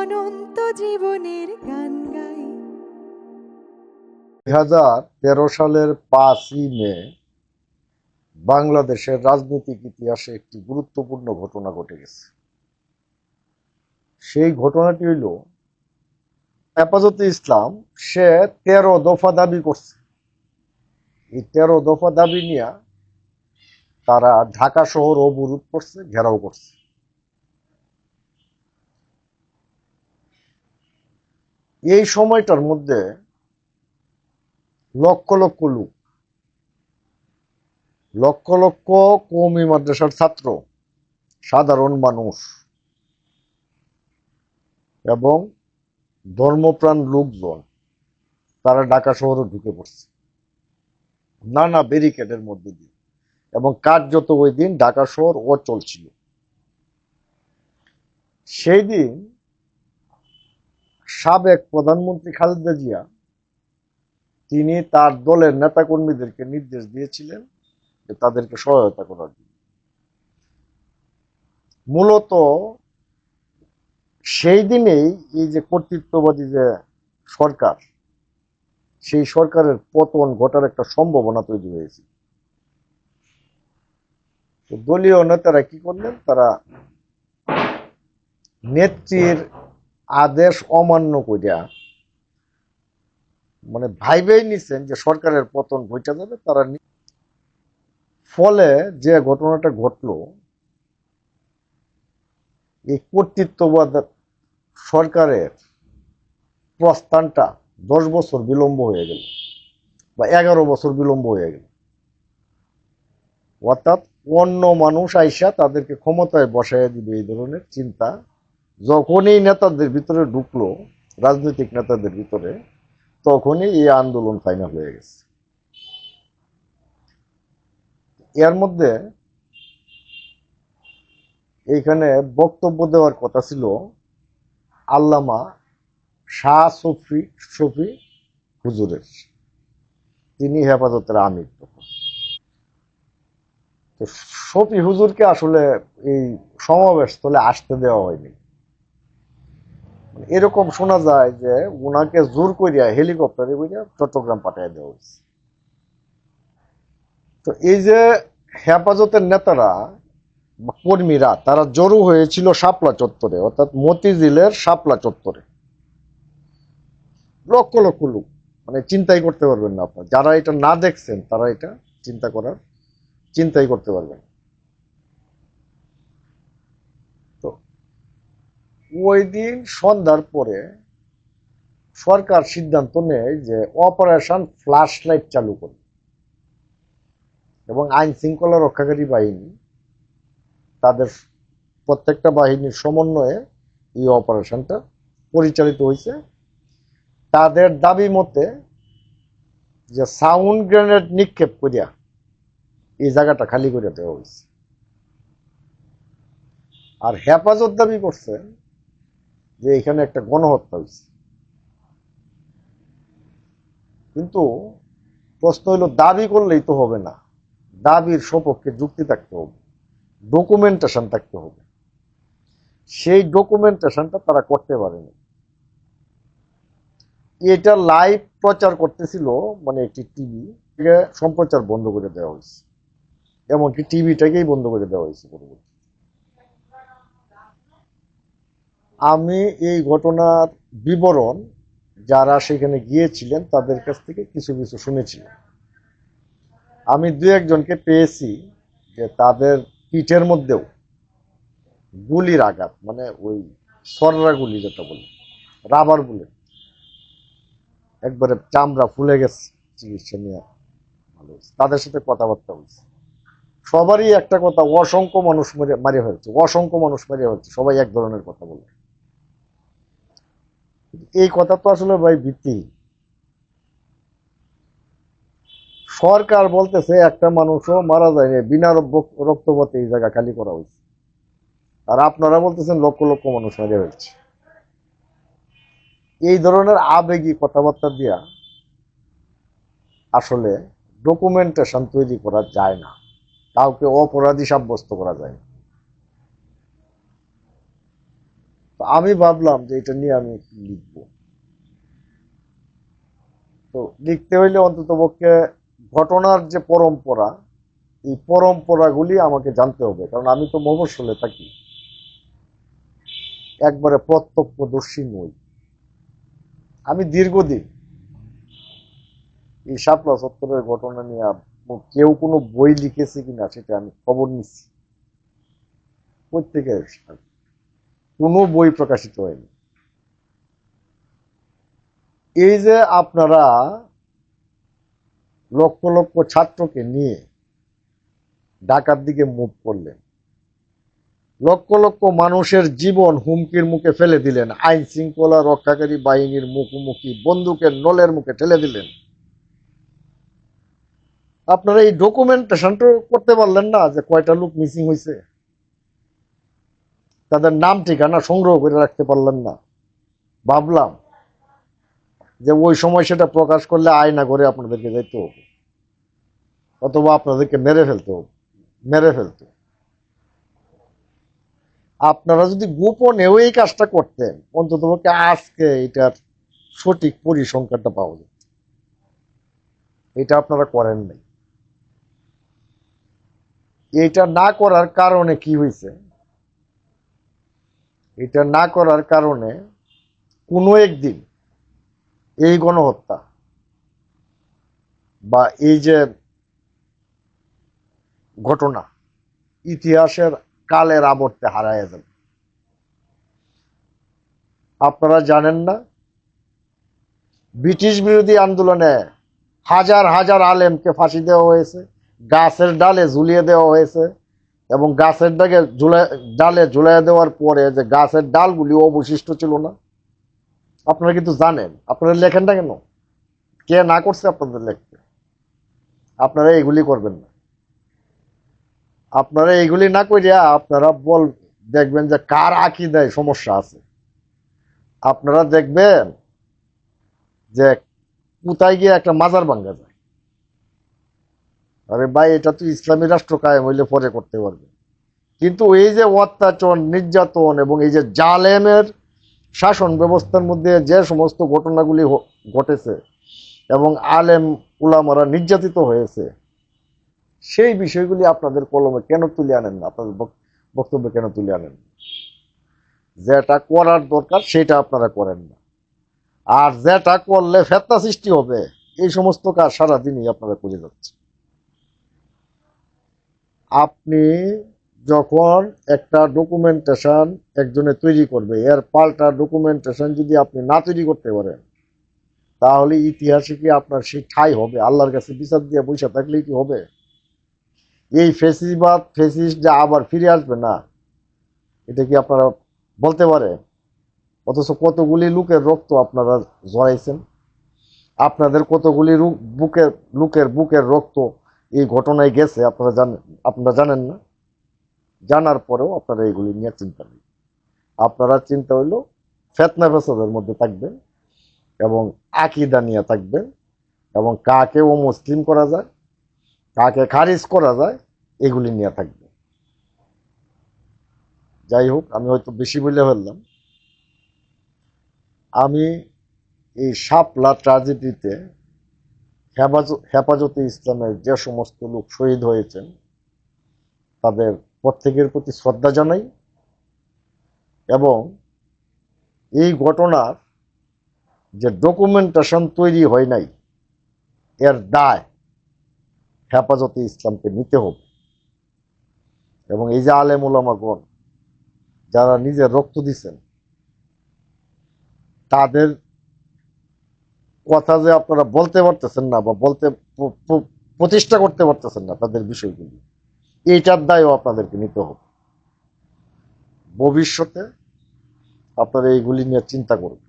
অনন্ত জীবনের গান গাই। 2013 সালের 5ই মে বাংলাদেশের রাজনৈতিক ইতিহাসে একটি গুরুত্বপূর্ণ ঘটনা ঘটে গেছে। সেই ঘটনাটি হইল হেফাজতে ইসলাম সে 13 দফা দাবি করছে। এই 13 দফা দাবি নিয়ে তারা ঢাকা শহর অবরোধ করছে, ঘেরাও করছে। এই সময়টার মধ্যে লক্ষ লক্ষ লোক, লক্ষ লক্ষ কওমি মাদ্রাসার ছাত্র, সাধারণ মানুষ এবং ধর্মপ্রাণ লোকজন তারা ঢাকা শহরে ঢুকে পড়ছে নানা ব্যারিকেডের মধ্যে দিয়ে, এবং কার্যত ওই দিন ঢাকা শহর অচল ছিল। সেই দিন সাবেক প্রধানমন্ত্রী খালেদা জিয়া তিনি তার দলের নেতাকর্মীদেরকে নির্দেশ দিয়েছিলেন যে তাদেরকে সহায়তা করার জন্য। মূলত সেই দিনেই এই যে কর্তৃত্ববাদী যে সরকার, সেই সরকারের পতন ঘটার একটা সম্ভাবনা তৈরি হয়েছে। দলীয় নেতারা কি করলেন, তারা নেত্রীর আদেশ অমান্য করিয়া মানে ভাইবেই নিছেন যে সরকারের পতন ঘটে যাবে। তারা ফলে যে ঘটনাটা ঘটলো, এই কর্তৃত্ববাদ সরকারের প্রস্থানটা 10 বছর বিলম্ব হয়ে গেল বা 11 বছর বিলম্ব হয়ে গেল। অর্থাৎ অন্য মানুষ আইসা তাদেরকে ক্ষমতায় বসাইয়া দিবে, এই ধরনের চিন্তা যখনই নেতাদের ভিতরে ঢুকলো, রাজনৈতিক নেতাদের ভিতরে, তখনই এই আন্দোলন ফাইনাল হয়ে গেছে। এর মধ্যে এইখানে বক্তব্য দেওয়ার কথা ছিল আল্লামা শাহ শফি হুজুরের, তিনি হেফাজতের আমির। তো শফি হুজুরকে আসলে এই সমাবেশ স্থলে আসতে দেওয়া হয়নি। এরকম শোনা যায় যে উনাকে জোর করিয়া হেলিকপ্টারে করিয়া চট্টগ্রাম পাঠিয়ে দেওয়া হয়েছে। তো এই যে হেফাজতের নেতারা বা কর্মীরা তারা জড়ো হয়েছিল শাপলা চত্বরে, অর্থাৎ মতিঝিলের শাপলা চত্বরে। লক্ষ লক্ষ লোক, মানে চিন্তাই করতে পারবেন না আপনার, যারা এটা না দেখছেন তারা এটা চিন্তাই করতে পারবেন। তো ওই দিন সন্ধ্যার পরে সরকার সিদ্ধান্ত নেয় যে অপারেশন ফ্ল্যাশ লাইট চালু করবে, এবং আইন শৃঙ্খলা রক্ষাকারী বাহিনী তাদের প্রত্যেকটা বাহিনীর সমন্বয়ে এই অপারেশনটা পরিচালিত হয়েছে। তাদের দাবি মতে যে সাউন্ড গ্রেনেড নিক্ষেপ করিয়া এই জায়গাটা খালি করে দেওয়া হয়েছে। আর হেফাজত দাবি করছে যে এখানে একটা গণহত্যা হয়েছে। কিন্তু প্রশ্ন হইল, দাবি করলেই তো হবে না, দাবির সপক্ষে যুক্তি থাকতে হবে, ডকুমেন্টেশন থাকতে হবে। সেই ডকুমেন্টেশনটা তারা করতে পারেনি। এটা লাইভ প্রচার করতেছিল, মানে একটি টিভি সম্প্রচার বন্ধ করে দেওয়া হয়েছে, এমনকি টিভিটাকেই বন্ধ করে দেওয়া হয়েছে পরবর্তী। আমি এই ঘটনার বিবরণ যারা সেখানে গিয়েছিলেন তাদের কাছ থেকে কিছু কিছু শুনেছি। আমি দু একজনকে পেয়েছি যে তাদের পিঠের মধ্যেও গুলির আঘাত, মানে ওই সররা গুলি যেটা বলে, রাবার বুলেট, একবারে চামড়া ফুলে গেছে। চিকিৎসা নিয়ে ভালো হয়েছে, তাদের সাথে কথাবার্তা হয়েছে। সবারই একটা কথা, অসংখ্য মানুষ মারিয়া হয়েছে, অসংখ্য মানুষ মারিয়া হয়েছে, সবাই এক ধরনের কথা বলে। এই কথা তো আসলে ভাই ভিত্তিহীন। সরকার বলতেছে একটা মানুষও মারা যায়নি, বিনা রক্তপাতে এই জায়গা খালি করা হয়েছে, আর আপনারা বলতেছেন লক্ষ লক্ষ মানুষ মারা হয়েছে। এই ধরনের আবেগী কথাবার্তা দিয়া আসলে ডকুমেন্টেশন তৈরি করা যায় না, কাউকে অপরাধী সাব্যস্ত করা যায় না। তো আমি ভাবলাম যে এটা নিয়ে আমি একটু লিখবো। তো লিখতে হইলে অন্তত পক্ষে ঘটনার যে পরম্পরা, এই পরম্পরাগুলি আমাকে জানতে হবে, কারণ আমি তো মফস্বলে থাকি, একবারে প্রত্যক্ষদর্শী নই। আমি দীর্ঘদিন এই শাপলা চত্বরের ঘটনা নিয়ে কেউ কোনো বই লিখেছে কিনা সেটা আমি খবর নিচ্ছি, প্রত্যেকের কোনো বই প্রকাশিত হয়নি। এই যে আপনারা লক্ষ লক্ষ ছাত্রকে নিয়ে ঢাকার দিকে মুভ করলেন, লক্ষ লক্ষ মানুষের জীবন হুমকির মুখে ফেলে দিলেন, আইন শৃঙ্খলা রক্ষাকারী বাহিনীর মুখোমুখি বন্দুকের নলের মুখে ঠেলে দিলেন, আপনারা এই ডকুমেন্টেশনটা করতে পারলেন না যে কয়টা লোক মিসিং হয়েছে, তাদের নাম ঠিকানা সংগ্রহ করে রাখতে পারলেন না। ভাবলাম যে ওই সময় সেটা প্রকাশ করলে আয়না করে আপনাদেরকে যেতে হবে, অথবা আপনাদেরকে মেরে ফেলতে। আপনারা যদি গোপনেও এই কাজটা করতেন, অন্তত আজকে এটার সঠিক পরিসংখ্যানটা পাওয়া যেত। এটা আপনারা করেন নাই। এটা না করার কারণে কি হয়েছে? এটা না করার কারণে কোনো একদিন এই গণহত্যা বা এই যে ঘটনা ইতিহাসের কালের আবর্তে হারায় যাবে। আপনারা জানেন না, ব্রিটিশ বিরোধী আন্দোলনে হাজার হাজার আলেমকে ফাঁসি দেওয়া হয়েছে, গাছের ডালে ঝুলিয়ে দেওয়া হয়েছে, এবং গাছের ডালে ঝুলিয়ে দেওয়ার পরে যে গাছের ডালগুলি অবশিষ্ট ছিল না। আপনারা কিন্তু জানেন, আপনারা লেখেন না কেন? কে না করছে আপনাদের লিখতে? আপনারা এগুলি করবেন না। আপনারা এগুলি না করিয়া আপনারা দেখবেন যে কার আকীদায় সমস্যা আছে। আপনারা দেখবেন যে কোথায় গিয়ে একটা মাজার ভাঙ্গা যায়। আরে ভাই, এটা তো ইসলামী রাষ্ট্র কায়েম হইলে পরে করতে পারবে, কিন্তু এই যে অত্যাচার, নির্যাতন এবং এই যে জালেমের শাসন ব্যবস্থার মধ্যে যে সমস্ত ঘটনাগুলি ঘটেছে এবং আলেম উলামারা নির্যাতিত হয়েছে, সেই বিষয়গুলি আপনাদের কলমে কেন তুলে আনেন না? আপনাদের বক্তব্যে কেন তুলে আনেন না? যেটা করার দরকার সেটা আপনারা করেন না, আর যেটা করলে ফেতনা সৃষ্টি হবে এই সমস্ত কাজ সারাদিনই আপনারা করে যাচ্ছেন। আপনি যখন একটা ডকুমেন্টেশন একজনে তৈরি করবে, এর পাল্টা ডকুমেন্টেশন যদি আপনি না তৈরি করতে পারেন, তাহলে ইতিহাসে কি আপনার সেই ঠাঁই হবে? আল্লাহর কাছে বিচার দিয়ে বসে থাকলেই কি হবে? এই ফেসিস্ট যা আবার ফিরে আসবে না, এটা কি আপনারা বলতে পারে? অথচ কতগুলি লোকের রক্ত আপনারা জড়াইছেন, আপনাদের কতগুলি বুকের রক্ত এই ঘটনায় গেছে আপনারা জানেন না। জানার পরেও আপনারা এইগুলি নিয়ে চিন্তা নেই। আপনারা চিন্তা হইলো ফেতনা ফেসাদের মধ্যে থাকবেন এবং আকীদা নিয়ে থাকবেন, এবং কাকে মুসলিম করা যায়, কাকে খারিজ করা যায়, এগুলি নিয়ে থাকবে। যাই হোক, আমি হয়তো বেশি বলে ফেললাম। আমি এই শাপলা ট্র্যাজেডিতে হেফাজতে ইসলামের যে সমস্ত লোক শহীদ হয়েছেন তাদের প্রত্যেকের প্রতি শ্রদ্ধা জানাই, এবং এই ঘটনার যে ডকুমেন্টেশন তৈরি হয় নাই, এর দায় হেফাজতে ইসলামকে নিতে হবে। এবং এই যে আলেম ওলামাগণ যারা নিজের রক্ত দিচ্ছেন, তাদের কথা যে আপনারা বলতে পারতেছেন না বা প্রতিষ্ঠা করতে পারতেছেন না তাদের বিষয়গুলি, এইটার দায়ও আপনাদেরকে নিতে হবে। ভবিষ্যতে আপনারা এইগুলি নিয়ে চিন্তা করবেন।